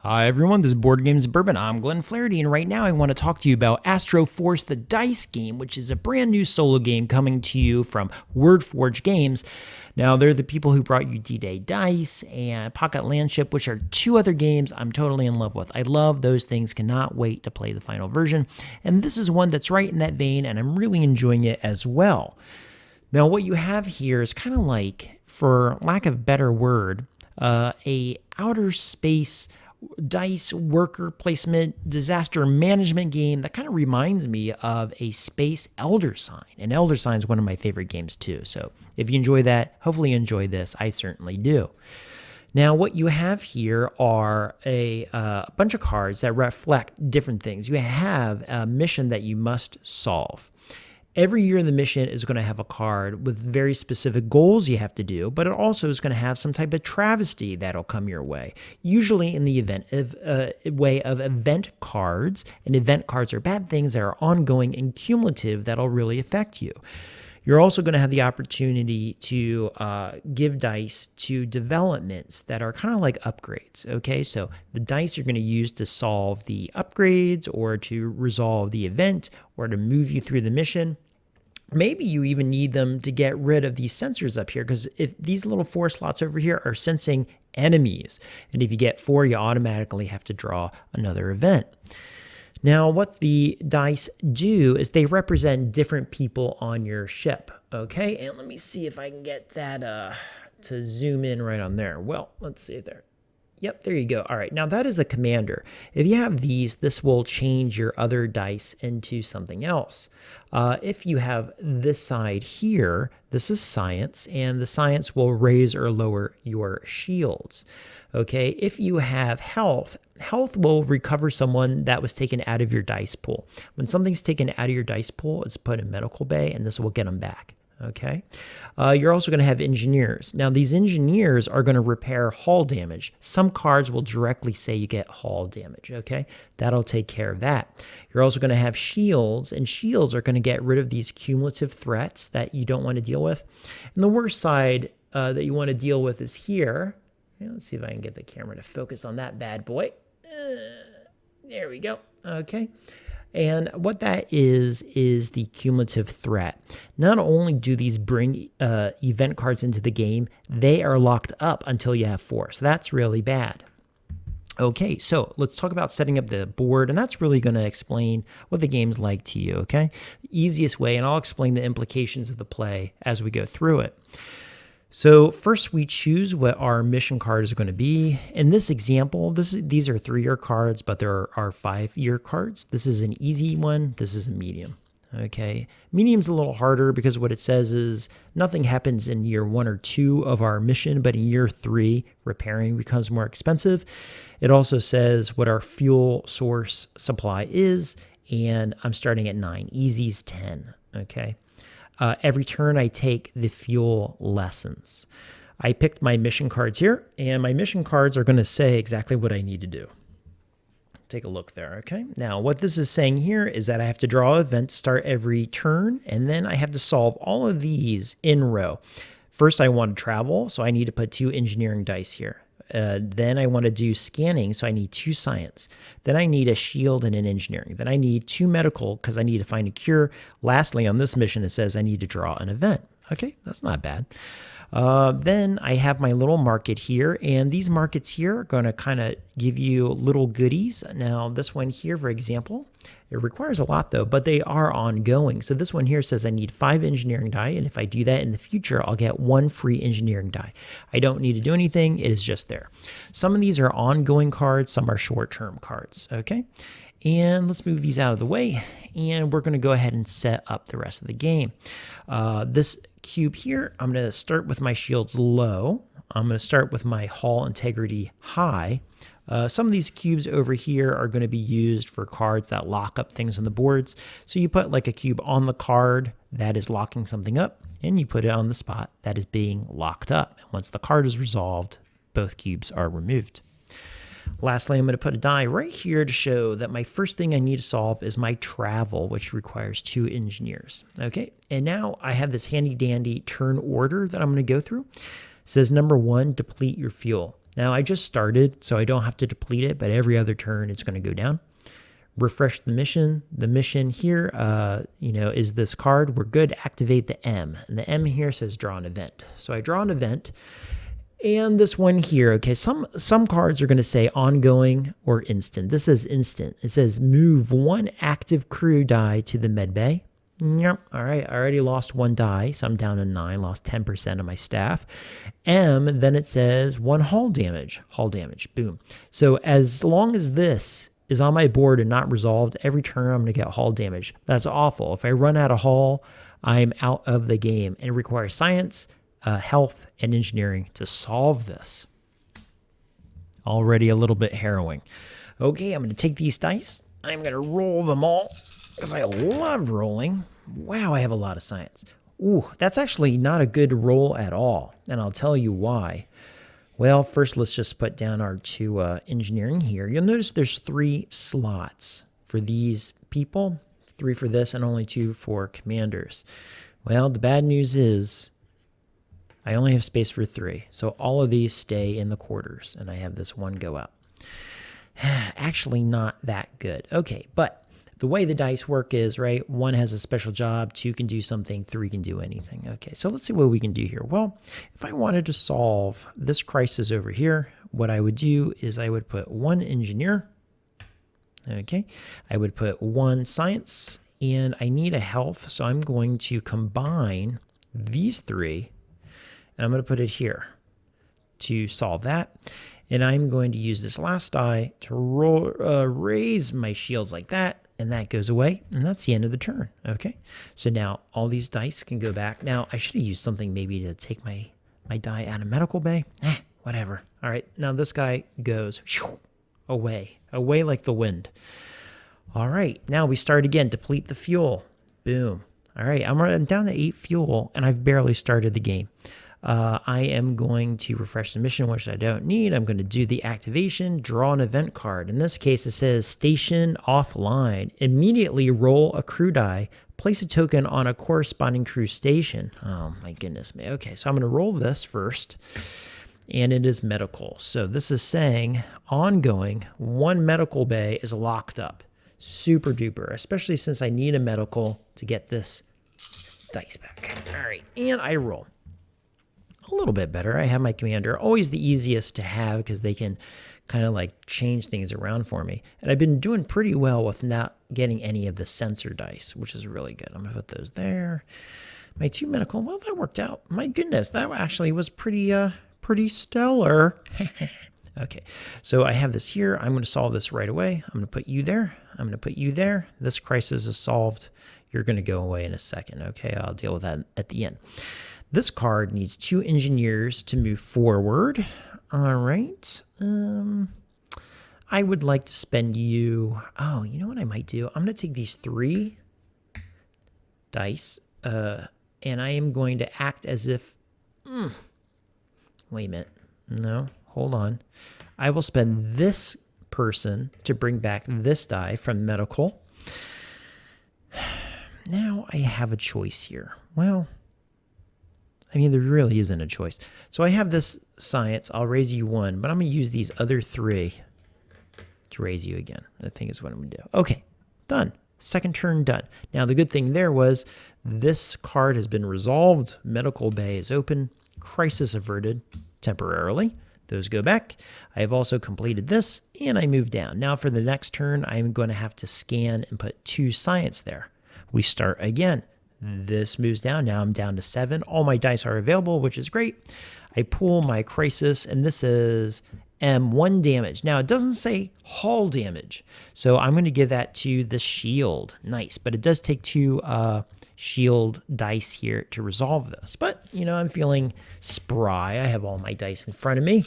Hi everyone, this is Board Games Bourbon. I'm Glenn Flaherty, and right now I want to talk to you about Astroforce, the dice game, which is a brand new solo game coming to you from WordForge Games. Now, they're the people who brought you D-Day Dice and Pocket Landship, which are two other games I'm totally in love with. I love those things, cannot wait to play the final version, and this is one that's right in that vein, and I'm really enjoying it as well. Now, what you have here is kind of like, for lack of a better word, a outer space dice worker placement disaster management game that kind of reminds me of a space Elder Sign. And Elder Sign is one of my favorite games too. So if you enjoy that, hopefully you enjoy this. I certainly do. Now, what you have here are a bunch of cards that reflect different things. You have a mission that you must solve. Every year the mission is going to have a card with very specific goals you have to do, but it also is going to have some type of travesty that'll come your way, usually in the way of event cards. And event cards are bad things that are ongoing and cumulative that'll really affect you. You're also going to have the opportunity to give dice to developments that are kind of like upgrades, okay? So the dice you're going to use to solve the upgrades or to resolve the event or to move you through the mission. Maybe you even need them to get rid of these sensors up here, because if these little 4 slots over here are sensing enemies, and if you get 4, you automatically have to draw another event. Now, what the dice do is they represent different people on your ship, okay? And let me see if I can get that to zoom in right on there. Well, let's see there. Yep, there you go. All right, now that is a commander. If you have these, this will change your other dice into something else. If you have this side here, this is science, and the science will raise or lower your shields. Okay, if you have health, health will recover someone that was taken out of your dice pool. When something's taken out of your dice pool, it's put in medical bay, and this will get them back. Okay, you're also going to have engineers. Now, these engineers are going to repair hull damage. Some cards will directly say you get hull damage. Okay, that'll take care of that. You're also going to have shields, and shields are going to get rid of these cumulative threats that you don't want to deal with. And the worst side that you want to deal with is here. Let's see if I can get the camera to focus on that bad boy. There we go. Okay. And what that is the cumulative threat. Not only do these bring event cards into the game, they are locked up until you have 4. So that's really bad. Okay, so let's talk about setting up the board, and that's really going to explain what the game's like to you, okay? The easiest way, and I'll explain the implications of the play as we go through it. So first we choose what our mission card is going to be. In this example, these are 3-year cards, but there are 5-year cards. This is an easy one. This is a medium. Okay, medium's a little harder because what it says is nothing happens in year 1 or 2 of our mission, but in year 3, repairing becomes more expensive. It also says what our fuel source supply is, and I'm starting at 9. Easy's 10. Okay. Every turn I take the fuel lessons. I picked my mission cards here, and my mission cards are going to say exactly what I need to do. Take a look there, okay? Now, what this is saying here is that I have to draw an event to start every turn, and then I have to solve all of these in row. First, I want to travel, so I need to put 2 engineering dice here. Then I want to do scanning, so I need 2 science. Then I need a shield and an engineering. Then I need 2 medical because I need to find a cure. Lastly, on this mission, it says I need to draw an event. Okay, that's not bad. Then I have my little market here, and these markets here are going to kind of give you little goodies. Now, this one here, for example, it requires a lot though, but they are ongoing. So this one here says I need 5 engineering die, and if I do that in the future, I'll get 1 free engineering die. I don't need to do anything, it is just there. Some of these are ongoing cards, some are short-term cards, okay? And let's move these out of the way, and we're going to go ahead and set up the rest of the game. This cube here, I'm going to start with my shields low. I'm going to start with my hull integrity high. Some of these cubes over here are going to be used for cards that lock up things on the boards. So you put like a cube on the card that is locking something up, and you put it on the spot that is being locked up. And once the card is resolved, both cubes are removed. Lastly, I'm going to put a die right here to show that my first thing I need to solve is my travel, which requires 2 engineers. Okay, and now I have this handy dandy turn order that I'm going to go through. It says number 1, deplete your fuel. Now I just started, so I don't have to deplete it, but every other turn it's going to go down. Refresh the mission. The mission here, is this card. We're good. Activate the M. And the M here says draw an event. So I draw an event. And this one here, okay, some cards are going to say ongoing or instant. This is instant. It says move one active crew die to the med bay. Yep. All right. I already lost one die, so I'm down to 9, lost 10% of my staff. M, then it says 1 hull damage. Hull damage. Boom. So as long as this is on my board and not resolved, every turn I'm going to get hull damage. That's awful. If I run out of hull, I'm out of the game. And it requires science, health, and engineering to solve this. Already a little bit harrowing. Okay, I'm going to take these dice. I'm going to roll them all because I love rolling. Wow, I have a lot of science. Ooh, that's actually not a good roll at all, and I'll tell you why. Well, first let's just put down our 2 engineering here. You'll notice there's 3 slots for these people, 3 for this, and only 2 for commanders. Well, the bad news is I only have space for 3, so all of these stay in the quarters, and I have this 1 go out. Actually not that good. Okay, but the way the dice work is, right, 1 has a special job, 2 can do something, 3 can do anything. Okay, so let's see what we can do here. Well, if I wanted to solve this crisis over here, what I would do is I would put 1 engineer. Okay, I would put 1 science, and I need a health, so I'm going to combine these 3, and I'm going to put it here to solve that. And I'm going to use this last die to raise my shields like that, and that goes away, and that's the end of the turn. Okay, so now all these dice can go back. Now I should have used something maybe to take my die out of medical bay. Whatever. All right, now this guy goes away like the wind. All right, now we start again. Deplete the fuel. Boom. All right, I'm down to 8 fuel, and I've barely started the game. I am going to refresh the mission, which I don't need. I'm going to do the activation, draw an event card. In this case, it says station offline. Immediately roll a crew die. Place a token on a corresponding crew station. Oh, my goodness me. Okay, so I'm going to roll this first, and it is medical. So this is saying ongoing, 1 medical bay is locked up. Super duper, especially since I need a medical to get this dice back. All right, and I roll. A little bit better. I have my commander, always the easiest to have because they can kind of like change things around for me. And I've been doing pretty well with not getting any of the sensor dice, which is really good. I'm going to put those there. My 2 medical, well, that worked out. My goodness, that actually was pretty stellar. Okay, so I have this here. I'm going to solve this right away. I'm going to put you there. I'm going to put you there. This crisis is solved. You're going to go away in a second. Okay, I'll deal with that at the end. This card needs 2 engineers to move forward. All right. I would like to spend you... Oh, you know what I might do? I'm going to take these 3 dice, and I am going to act as if... Wait a minute. No, hold on. I will spend this person to bring back this die from medical. Now I have a choice here. Well... I mean, there really isn't a choice. So I have this science. I'll raise you 1, but I'm going to use these other 3 to raise you again. I think is what I'm going to do. Okay, done. Second turn done. Now, the good thing there was this card has been resolved. Medical bay is open. Crisis averted temporarily. Those go back. I have also completed this, and I move down. Now, for the next turn, I'm going to have to scan and put 2 science there. We start again. This moves down. Now I'm down to 7. All my dice are available, which is great. I pull my crisis, and this is M1 damage. Now, it doesn't say hull damage, so I'm going to give that to the shield. Nice, but it does take 2 shield dice here to resolve this. But, you know, I'm feeling spry. I have all my dice in front of me.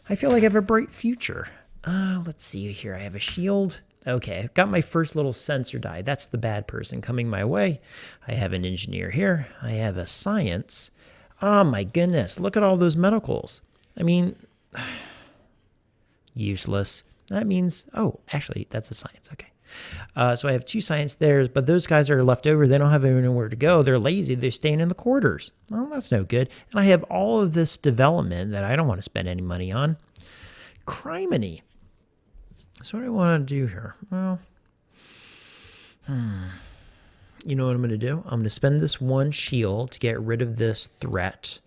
I feel like I have a bright future. Let's see here. I have a shield. Okay, I've got my first little sensor die. That's the bad person coming my way. I have an engineer here. I have a science. Oh my goodness, look at all those medicals. I mean, useless. That means, oh, actually, that's a science. Okay. So I have 2 science there, but those guys are left over. They don't have anywhere to go. They're lazy. They're staying in the quarters. Well, that's no good. And I have all of this development that I don't want to spend any money on. Criminy. So what do I want to do here? Well, you know what I'm going to do? I'm going to spend this 1 shield to get rid of this threat.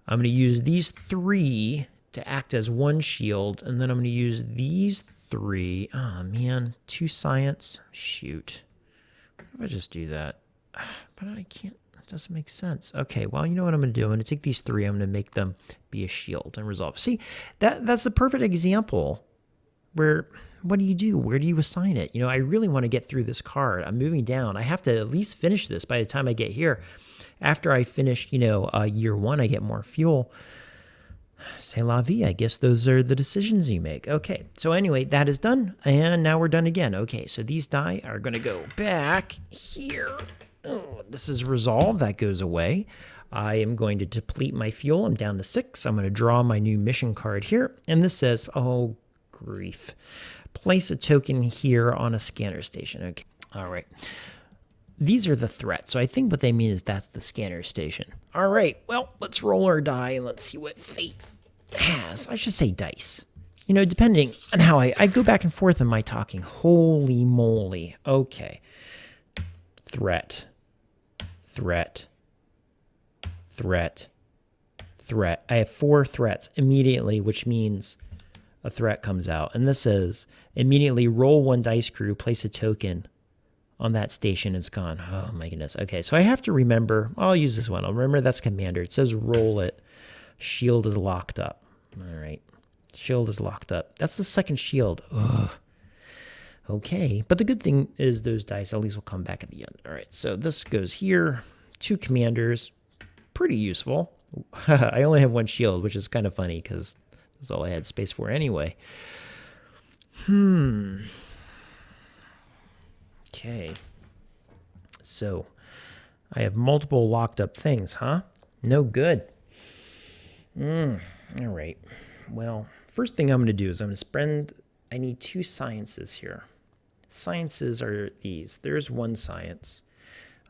I'm going to use these 3 to act as 1 shield, and then I'm going to use these 3. Oh, man. 2 science. Shoot. What if I just do that? But I can't. It doesn't make sense. Okay, well, you know what I'm going to do? I'm going to take these 3. I'm going to make them be a shield and resolve. See, that's the perfect example where, what do? Where do you assign it? You know, I really want to get through this card. I'm moving down. I have to at least finish this by the time I get here. After I finish, you know, year 1, I get more fuel. C'est la vie. I guess those are the decisions you make. Okay, so anyway, that is done. And now we're done again. Okay, so these die are going to go back here. Oh, this is resolved. That goes away. I am going to deplete my fuel. I'm down to 6. I'm going to draw my new mission card here. And this says, oh, grief. Place a token here on a scanner station. Okay. All right. These are the threats. So I think what they mean is that's the scanner station. All right. Well, let's roll our die and let's see what fate has. I should say dice. You know, depending on how I go back and forth in my talking. Holy moly. Okay. Threat. Threat. Threat. Threat. I have 4 threats immediately, which means a threat comes out. And this says, immediately roll 1 dice crew, place a token on that station. It's gone. Oh my goodness. Okay, so I have to remember, I'll use this one. I'll remember that's commander. It says roll it. Shield is locked up. All right. Shield is locked up. That's the second shield. Ugh. Okay, but the good thing is those dice at least will come back at the end. All right, so this goes here. 2 commanders. Pretty useful. I only have 1 shield, which is kind of funny because that's all I had space for anyway. Okay. So, I have multiple locked up things, huh? No good. All right. Well, first thing I'm going to do is I'm going to spend... I need 2 sciences here. Sciences are these. There's 1 science.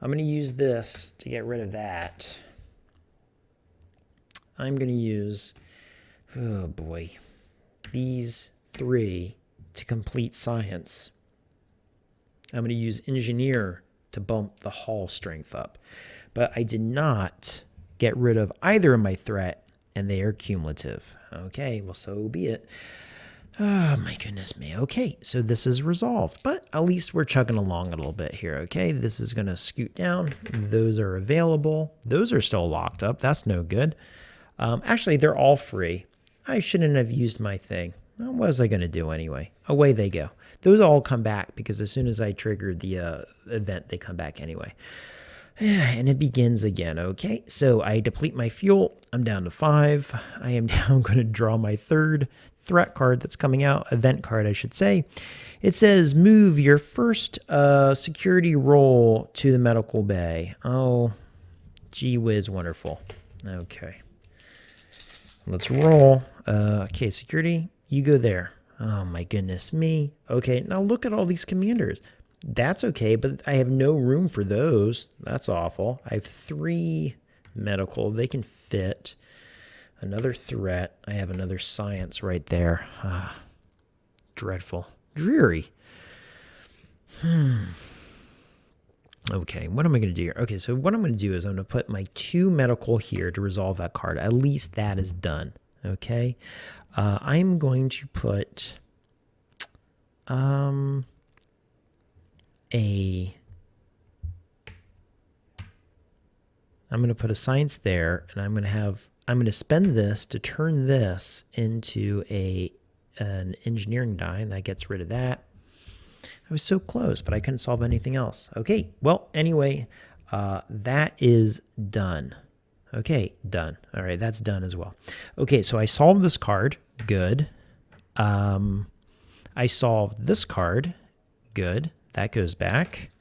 I'm going to use this to get rid of that. I'm going to use... Oh, boy. These 3 to complete science. I'm going to use engineer to bump the hull strength up. But I did not get rid of either of my threat, and they are cumulative. Okay, well, so be it. Oh, my goodness me. Okay, so this is resolved, but at least we're chugging along a little bit here, okay? This is going to scoot down. Those are available. Those are still locked up. That's no good. Actually, they're all free. I shouldn't have used my thing. Well, what was I going to do anyway? Away they go. Those all come back because as soon as I triggered the event, they come back anyway. And it begins again. Okay, so I deplete my fuel. I'm down to 5. I am now going to draw my 3rd threat card that's coming out, event card, I should say. It says, move your first security role to the medical bay. Oh, gee whiz, wonderful. Okay. Let's roll. Okay, security, you go there. Oh, my goodness me. Okay, now look at all these commanders. That's okay, but I have no room for those. That's awful. I have 3 medical. They can fit. Another threat. I have another science right there. Ah, dreadful. Dreary. Okay, what am I going to do here? Okay, so what I'm going to do is I'm going to put my 2 medical here to resolve that card. At least that is done. Okay. I'm going to put I'm going to put a science there, and I'm going to spend this to turn this into an engineering die, and that gets rid of that. I was so close, but I couldn't solve anything else. Okay, well, anyway, that is done. Okay, done. All right, that's done as well. Okay, so I solved this card. Good. I solved this card. Good. That goes back.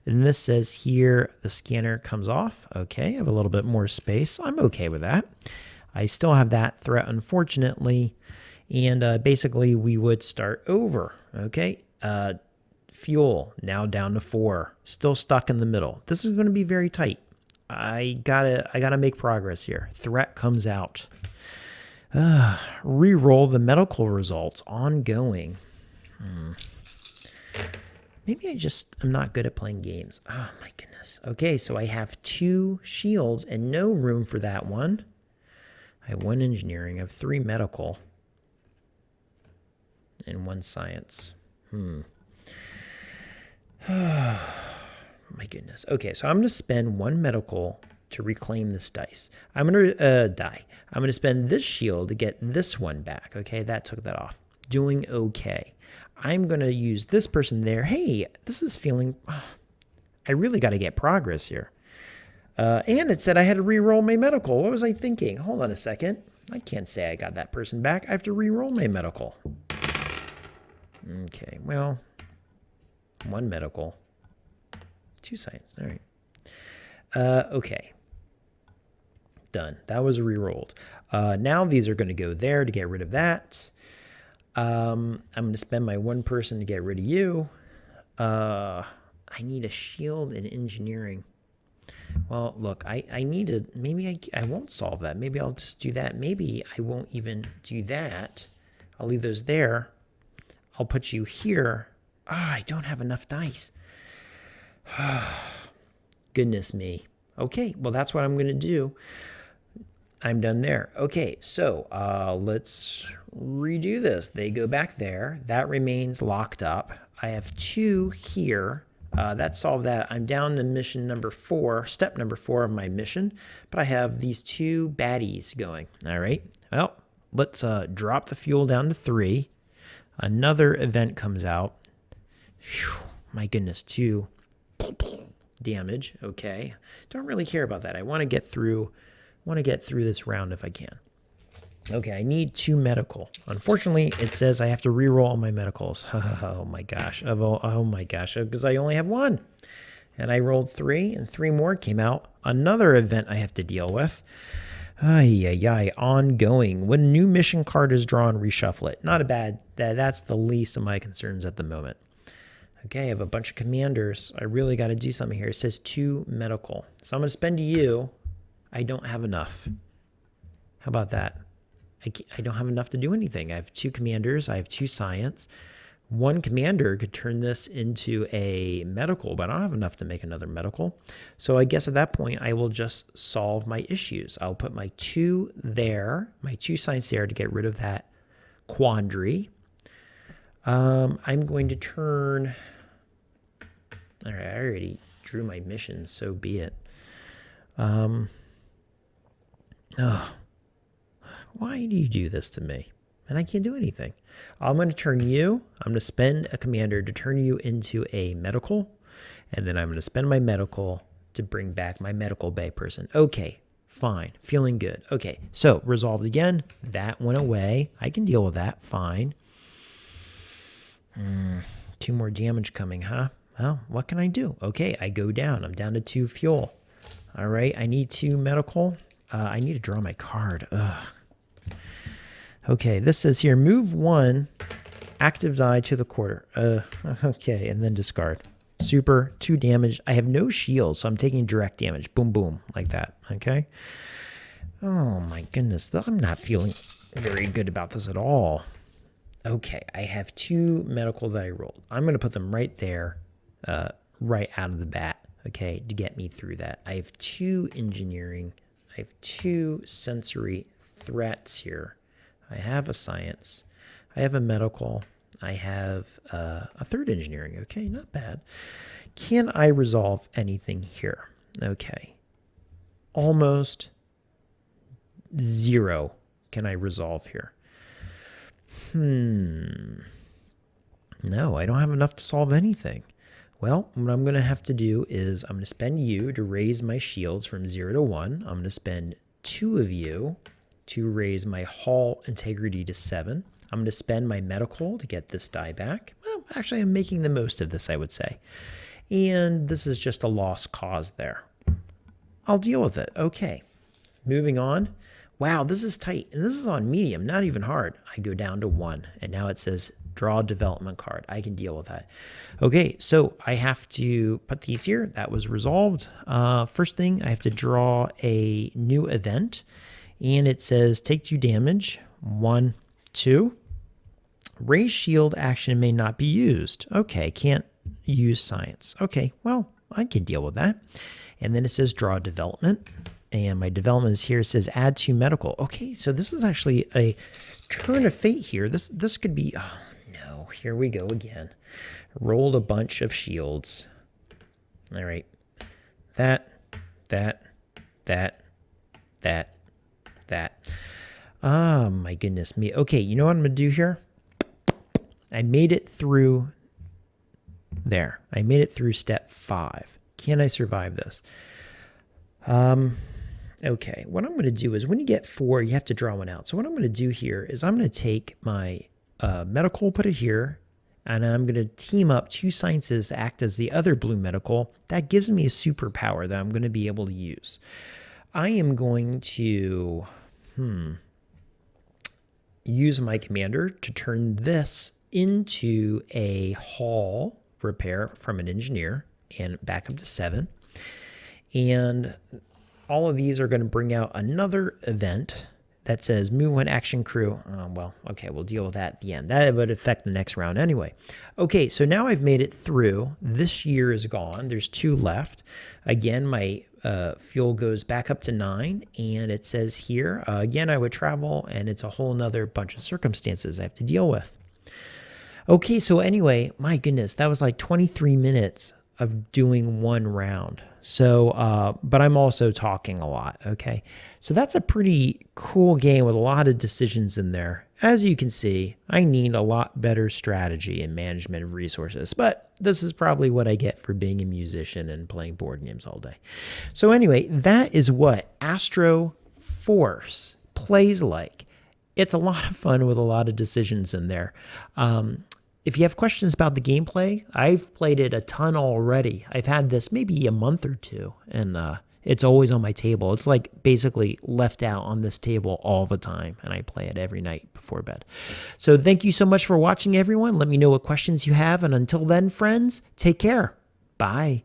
And this says here the scanner comes off. Okay, I have a little bit more space. I'm okay with that. I still have that threat, unfortunately. And basically, we would start over. Okay, fuel now down to 4. Still stuck in the middle. This is going to be very tight. I gotta make progress here. Threat comes out. Reroll the medical results. Ongoing. Maybe I'm not good at playing games. Oh my goodness. Okay, so I have 2 shields and no room for that one. I have 1 engineering. I have 3 medical. And 1 science. My goodness. Okay, so I'm going to spend 1 medical to reclaim this dice. I'm going to die. I'm going to spend this shield to get this one back. Okay, that took that off. Doing okay. I'm going to use this person there. Hey, this is feeling... I really got to get progress here. And it said I had to re-roll my medical. What was I thinking? Hold on a second. I can't say I got that person back. I have to re-roll my medical. Okay, well, 1 medical. 2 science. All right. Okay. Done. That was re-rolled. Now these are going to go there to get rid of that. I'm going to spend my 1 person to get rid of you. I need a shield and engineering. Well, look, I need to, maybe I won't solve that. Maybe I'll just do that. Maybe I won't even do that. I'll leave those there. I'll put you here. I don't have enough dice. Goodness me. Okay, well, that's what I'm going to do. I'm done there. Okay, so let's redo this. They go back there. That remains locked up. I have 2 here. That solved that. I'm down to mission number 4, step number 4 of my mission, but I have these 2 baddies going. All right, well, let's drop the fuel down to 3. Another event comes out. Whew, my goodness, 2 damage. Okay, don't really care about that. I want to get through this round if I can. Okay, I need 2 medical. Unfortunately, it says I have to re-roll all my medicals. Oh my gosh. Oh my gosh, because I only have 1. And I rolled 3, and 3 more came out. Another event I have to deal with. Ongoing. When a new mission card is drawn, reshuffle it. Not a bad, that's the least of my concerns at the moment. Okay, I have a bunch of commanders. I really got to do something here. It says 2 medical. So I'm going to spend you. I don't have enough. How about that? I don't have enough to do anything. I have 2 commanders. I have 2 science. 1 commander could turn this into a medical, but I don't have enough to make another medical. So I guess at that point, I will just solve my issues. I'll put my 2 there, my 2 science there to get rid of that quandary. I'm going to turn... All right, I already drew my mission, so be it. Why do you do this to me? And I can't do anything. I'm going to turn you. I'm going to spend a commander to turn you into a medical. And then I'm going to spend my medical to bring back my medical bay person. Okay, fine. Feeling good. Okay, so resolved again. That went away. I can deal with that. Fine. 2 more damage coming, huh? Well, what can I do? Okay, I go down. I'm down to 2 fuel. All right, I need 2 medical. I need to draw my card. Ugh. Okay, this says here, move 1 active die to the quarter. Okay, and then discard. Super, 2 damage. I have no shield, so I'm taking direct damage. Boom, boom, like that. Okay. Oh my goodness, I'm not feeling very good about this at all. Okay, I have 2 medical that I rolled. I'm going to put them right there, right out of the bat, okay, to get me through that. I have 2 engineering. I have 2 sensory threats here. I have a science. I have a medical. I have a 3rd engineering. Okay, not bad. Can I resolve anything here? Okay. Almost 0 can I resolve here. No, I don't have enough to solve anything. Well, what I'm going to have to do is I'm going to spend you to raise my shields from 0 to 1. I'm going to spend 2 of you to raise my hull integrity to 7. I'm going to spend my medical to get this die back. Well, actually, I'm making the most of this, I would say. And this is just a lost cause there. I'll deal with it. Okay. Moving on. Wow, this is tight. And this is on medium, not even hard. I go down to 1. And now it says draw development card. I can deal with that. Okay, so I have to put these here. That was resolved. First thing, I have to draw a new event. And it says take 2 damage. 1, 2. Raise shield action may not be used. Okay, can't use science. Okay, well, I can deal with that. And then it says draw development. And my development is here. It says add to medical. Okay, so this is actually a turn of fate here. This could be, oh no, here we go again. Rolled a bunch of shields. All right. That. Oh my goodness me. Okay, you know what I'm going to do here? I made it through there. I made it through step 5. Can I survive this? Okay, what I'm going to do is when you get 4, you have to draw one out. So what I'm going to do here is I'm going to take my medical, put it here, and I'm going to team up 2 sciences to act as the other blue medical. That gives me a superpower that I'm going to be able to use. I am going to use my commander to turn this into a hall repair from an engineer and back up to 7. And all of these are going to bring out another event that says move when action crew. Well, okay, we'll deal with that at the end. That would affect the next round anyway. Okay, so now I've made it through. This year is gone. There's 2 left. Again, my fuel goes back up to 9, and it says here, again, I would travel, and it's a whole nother bunch of circumstances I have to deal with. Okay, so anyway, my goodness, that was like 23 minutes of doing 1 round. So, but I'm also talking a lot, okay? So that's a pretty cool game with a lot of decisions in there. As you can see, I need a lot better strategy and management of resources, but this is probably what I get for being a musician and playing board games all day. So anyway, that is what Astroforce plays like. It's a lot of fun with a lot of decisions in there. If you have questions about the gameplay, I've played it a ton already. I've had this maybe a month or 2, and it's always on my table. It's like basically left out on this table all the time, and I play it every night before bed. So thank you so much for watching, everyone. Let me know what questions you have, and until then, friends, take care. Bye.